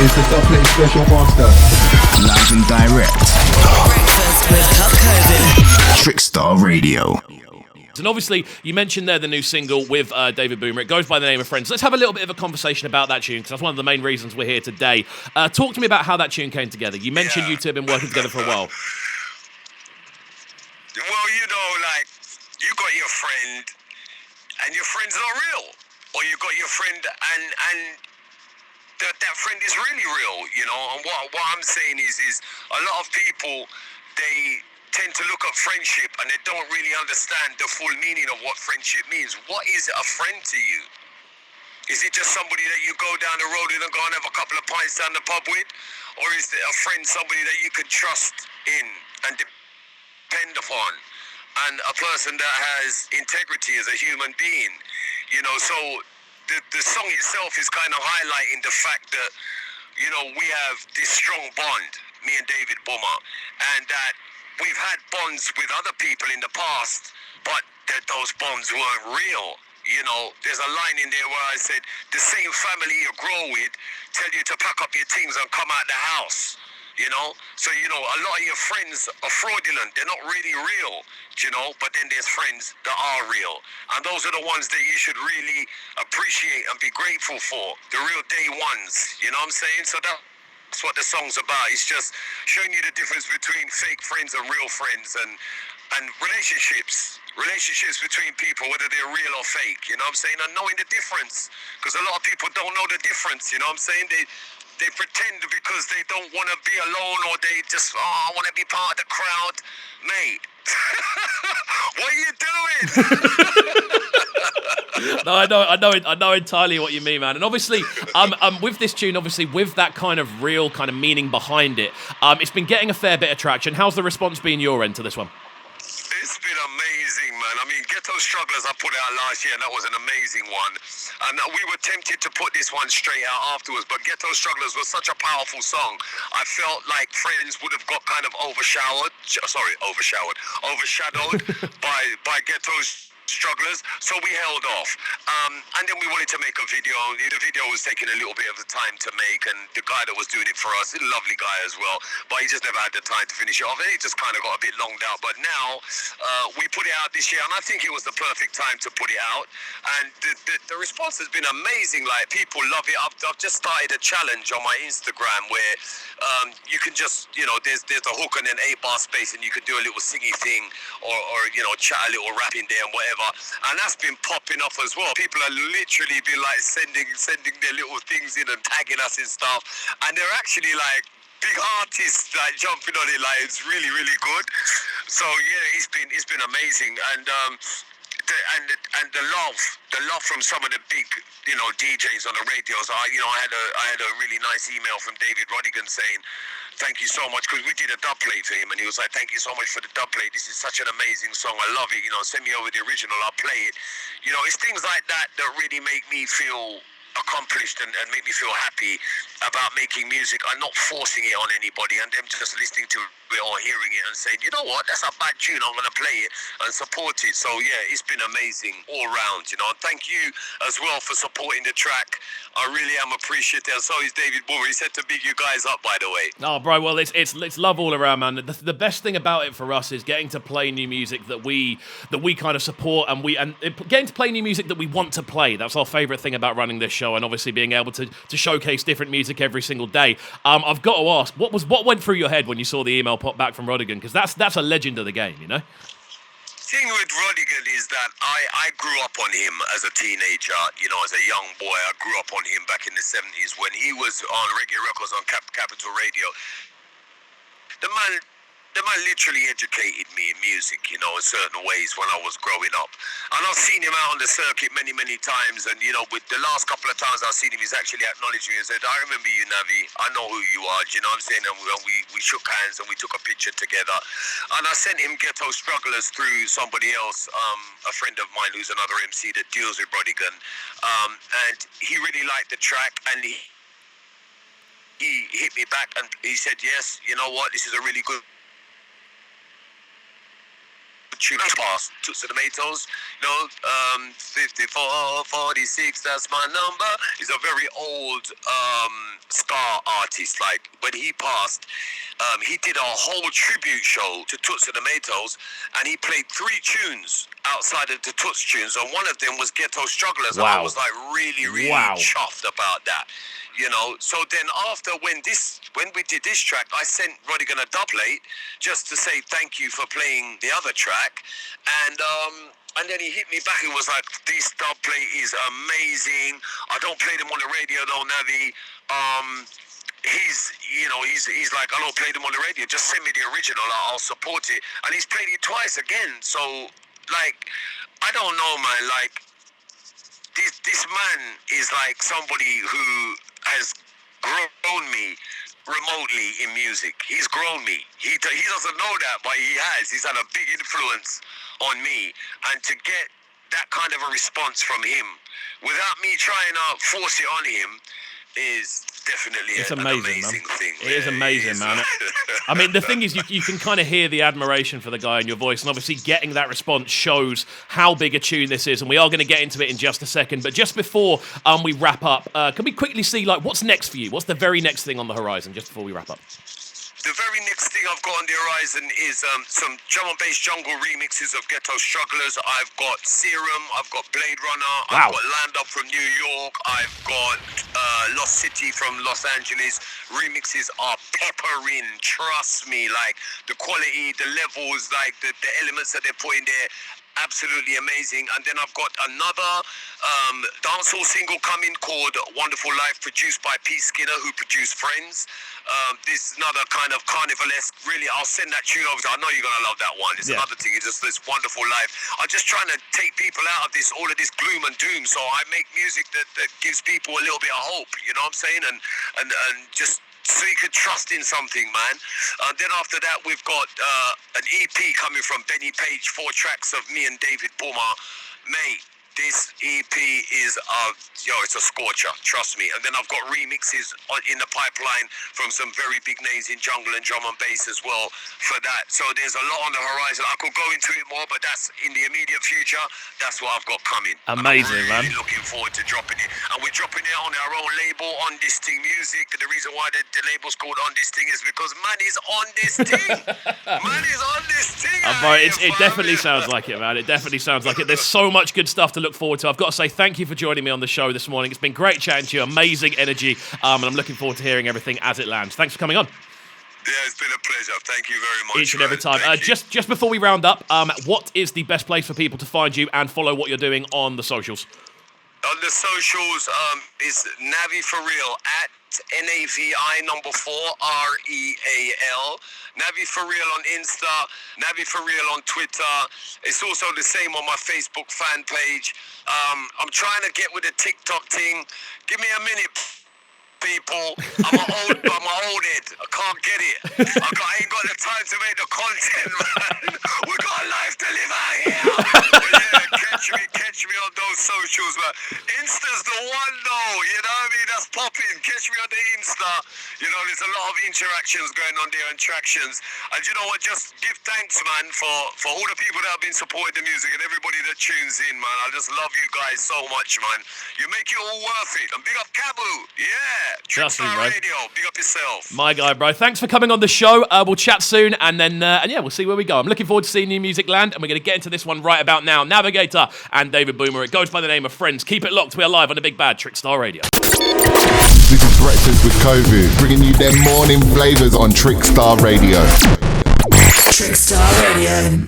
is the Dublin Special Master. Live and direct. Breakfast with Cup Coven. Trickstar Radio. And obviously, you mentioned there the new single with David Boomer. It goes by the name of Friends. Let's have a little bit of a conversation about that tune, because that's one of the main reasons we're here today. Talk to me about how that tune came together. You mentioned you two have been working together for a while. Well, you know, like, you got your friend, and your friend's not real. Or you got your friend, and that friend is really real, you know. And what I'm saying is a lot of people, they tend to look at friendship and they don't really understand the full meaning of what friendship means. What is a friend to you? Is it just somebody that you go down the road with and go and have a couple of pints down the pub with? Or is it a friend somebody that you can trust in and depend upon? And a person that has integrity as a human being? You know, so the song itself is kind of highlighting the fact that, you know, we have this strong bond, me and David Boomer, and that we've had bonds with other people in the past, but that those bonds weren't real. You know, there's a line in there where I said, the same family you grow with tell you to pack up your things and come out the house. You know, so, you know, a lot of your friends are fraudulent. They're not really real, you know, but then there's friends that are real. And those are the ones that you should really appreciate and be grateful for, the real day ones, you know what I'm saying? So that's what the song's about. It's just showing you the difference between fake friends and real friends, and relationships between people, whether they're real or fake, you know what I'm saying? And knowing the difference, because a lot of people don't know the difference, you know what I'm saying? They pretend because they don't want to be alone, or they just, I want to be part of the crowd. Mate, what are you doing? No, I know entirely what you mean, man. And obviously, with this tune, obviously, with that kind of real kind of meaning behind it, it's been getting a fair bit of traction. How's the response been your end to this one? It's been amazing, man. I mean, Ghetto Strugglers I put out last year, and that was an amazing one. And we were tempted to put this one straight out afterwards, but Ghetto Strugglers was such a powerful song. I felt like Friends would have got kind of overshadowed by Ghetto Strugglers, so we held off. And then we wanted to make a video. The video was taking a little bit of the time to make, and the guy that was doing it for us, he's a lovely guy as well, but he just never had the time to finish it off, and it just kind of got a bit longed out. But now we put it out this year, and I think it was the perfect time to put it out, and the response has been amazing. Like, people love it. I've just started a challenge on my Instagram where you can just, you know, there's a hook and an 8-bar space, and you can do a little singy thing, or you know, chat a little rap in there and whatever. And that's been popping off as well. People are literally been like sending their little things in and tagging us and stuff. And they're actually like big artists like jumping on it. Like, it's really, really good. So yeah, it's been amazing. And the love from some of the big, you know, DJs on the radios. I had a really nice email from David Rodigan saying, thank you so much, because we did a dub plate for him, and he was like, thank you so much for the dub plate. This is such an amazing song. I love it. You know, send me over the original. I'll play it. You know, it's things like that that really make me feel accomplished and make me feel happy about making music and not forcing it on anybody, and them just listening to it or hearing it and saying, you know what, that's a bad tune, I'm going to play it and support it. So yeah, it's been amazing all round, you know. And thank you as well for supporting the track. I really am appreciative. So is David Boomer. He said to big you guys up, by the way. Oh, bro, well, it's love all around, man. The best thing about it for us is getting to play new music that we kind of support, and getting to play new music that we want to play. That's our favourite thing about running this show, and obviously being able to showcase different music every single day. I've got to ask, what went through your head when you saw the email pop back from Rodigan? Because that's a legend of the game, you know. Thing with Rodigan is that I grew up on him as a teenager, you know, as a young boy. I grew up on him back in the 70s when he was on Reggae Records on Capital Radio. The man literally educated me in music, you know, in certain ways when I was growing up. And I've seen him out on the circuit many, many times. And, you know, with the last couple of times I've seen him, he's actually acknowledged me and said, I remember you, Navi. I know who you are. Do you know what I'm saying? And we shook hands and we took a picture together. And I sent him Ghetto Strugglers through somebody else, a friend of mine who's another MC that deals with Rodigan. And he really liked the track, and he hit me back and he said, yes, you know what, this is a really good tune past Toots and the Maytals. 54, 46, that's my number. He's a very old ska artist. Like, when he passed, he did a whole tribute show to Toots and the Maytals, and he played 3 tunes outside of the Toots tunes, and one of them was Ghetto Strugglers. Wow. And I was like really chuffed about that. So then after when we did this track, I sent Rodigan a doublet just to say thank you for playing the other track, and then he hit me back and was like, this doublet is amazing. I don't play them on the radio though, Navi. He's like, I don't play them on the radio, just send me the original, I'll support it. And he's played it twice again. So like, I don't know, man, like this man is like somebody who has grown me remotely in music. He's grown me. He doesn't know that, but he has. He's had a big influence on me. And to get that kind of a response from him without me trying to force it on him is definitely an amazing thing. It is amazing, man. I mean, the thing is, you can kind of hear the admiration for the guy in your voice, and obviously getting that response shows how big a tune this is, and we are going to get into it in just a second. But just before we wrap up, can we quickly see, like, what's next for you? What's the very next thing on the horizon, just before we wrap up? The very next thing I've got on the horizon is some drum and bass jungle remixes of Ghetto Strugglers. I've got Serum, I've got Blade Runner, I've got Land Up from New York, I've got Lost City from Los Angeles. Remixes are peppering, trust me. Like, the quality, the levels, like the elements that they're putting there, absolutely amazing. And then I've got another dancehall single coming called Wonderful Life, produced by P. Skinner, who produced Friends. This is another kind of carnivalesque. Really, I'll send that tune over to you. I know you're going to love that one. It's another thing. It's just this Wonderful Life. I'm just trying to take people out of all of this gloom and doom. So I make music that gives people a little bit of hope. You know what I'm saying? And just so you could trust in something, man. Then after that, we've got an EP coming from Benny Page, 4 tracks of me and David Boomer. Mate, this EP is it's a scorcher, trust me. And then I've got remixes in the pipeline from some very big names in jungle and drum and bass as well for that. So there's a lot on the horizon. I could go into it more, but that's in the immediate future. That's what I've got coming. Amazing, I'm really man. looking forward to dropping it. And we're dropping it on our own label, On This Thing Music. And the reason why the label's called On This Thing is because man is on this thing. Man is on this thing. Bro, it definitely sounds like it, man. It definitely sounds like it. There's so much good stuff to look forward to. I've got to say thank you for joining me on the show this morning. It's been great chatting to you. Amazing energy. And I'm looking forward to hearing everything as it lands. Thanks for coming on. Yeah, it's been a pleasure. Thank you very much. Each and every time. Just before we round up, what is the best place for people to find you and follow what you're doing on the socials? On the socials, is Navi for Real, at NAVI number 4 REAL. Navi for Real on Insta, Navi for Real on Twitter. It's also the same on my Facebook fan page. I'm trying to get with the TikTok thing. Give me a minute, people. I'm an old head. I can't get it. I ain't got the time to make the content, man. We got a life to live out here. But yeah, catch me on those socials, man. Insta's the one, though. You know what I mean? That's popping. Catch me on the Insta. You know, there's a lot of interactions going on there and tractions. And you know what? Just give thanks, man, for all the people that have been supporting the music and everybody that tunes in, man. I just love you guys so much, man. You make it all worth it. And big up Cabu. Yeah. Trust me, bro. Radio. Big up yourself. My guy, bro. Thanks for coming on the show. We'll chat soon, and then we'll see where we go. I'm looking forward to seeing new music land, and we're going to get into this one right about now. Navigator and David Boomer. It goes by the name of Friends. Keep it locked. We are live on the Big Bad Trickstar Radio. This is Breakfast with KXVU, bringing you their morning flavours on Trickstar Radio. Trickstar Radio.